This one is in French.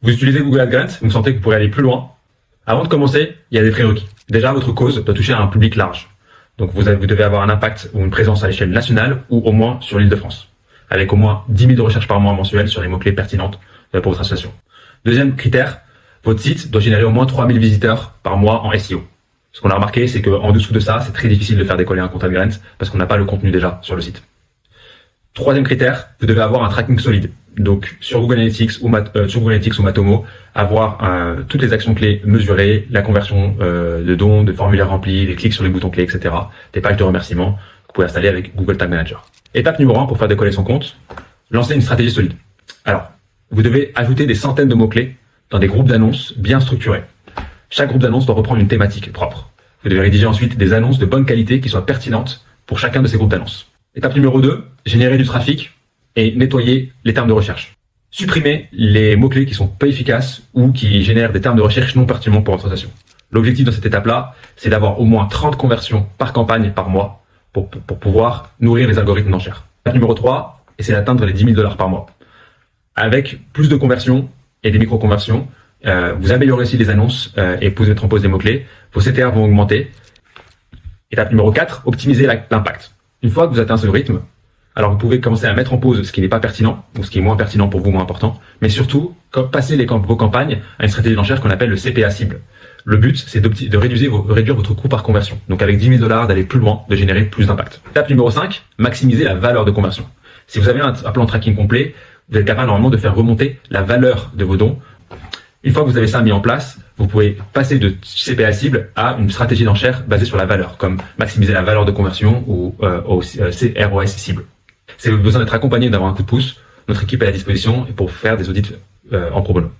Vous utilisez Google AdGrants, vous sentez que vous pourrez aller plus loin. Avant de commencer, il y a des prérequis. Déjà, votre cause doit toucher à un public large. Donc vous devez avoir un impact ou une présence à l'échelle nationale ou au moins sur l'Île-de-France, avec au moins 10 000 de recherches par mois mensuelles sur les mots-clés pertinentes pour votre association. Deuxième critère, votre site doit générer au moins 3 000 visiteurs par mois en SEO. Ce qu'on a remarqué, c'est qu'en dessous de ça, c'est très difficile de faire décoller un compte AdGrants parce qu'on n'a pas le contenu déjà sur le site. Troisième critère, vous devez avoir un tracking solide. Donc sur Google Analytics ou Matomo, avoir toutes les actions clés mesurées, la conversion de dons, de formulaires remplis, des clics sur les boutons clés, etc. Des pages de remerciements que vous pouvez installer avec Google Tag Manager. Étape numéro 1 pour faire décoller son compte, lancer une stratégie solide. Alors, vous devez ajouter des centaines de mots-clés dans des groupes d'annonces bien structurés. Chaque groupe d'annonces doit reprendre une thématique propre. Vous devez rédiger ensuite des annonces de bonne qualité qui soient pertinentes pour chacun de ces groupes d'annonces. Étape numéro 2, générer du trafic et nettoyer les termes de recherche. Supprimez les mots-clés qui sont pas efficaces ou qui génèrent des termes de recherche non pertinents pour votre association. L'objectif dans cette étape-là, c'est d'avoir au moins 30 conversions par campagne par mois pour pouvoir nourrir les algorithmes d'enchères. Étape numéro 3, c'est d'atteindre les 10 000 $ par mois. Avec plus de conversions et des micro-conversions, vous améliorez aussi les annonces et vous mettre en pause des mots-clés. Vos CTR vont augmenter. Étape numéro 4, optimiser l'impact. Une fois que vous atteint ce rythme, alors vous pouvez commencer à mettre en pause ce qui n'est pas pertinent ou ce qui est moins pertinent pour vous, moins important, mais surtout passer vos campagnes à une stratégie d'enchère qu'on appelle le CPA cible. Le but, c'est de réduire votre coût par conversion. Donc avec 10 000 $, d'aller plus loin, de générer plus d'impact. Étape numéro 5, maximiser la valeur de conversion. Si vous avez un plan tracking complet, vous êtes capable normalement de faire remonter la valeur de vos dons. Une fois que vous avez ça mis en place, vous pouvez passer de CPA cible à une stratégie d'enchère basée sur la valeur, comme maximiser la valeur de conversion ou ROS cible. Si vous avez besoin d'être accompagné, d'avoir un coup de pouce, notre équipe est à la disposition pour faire des audits en pro bono.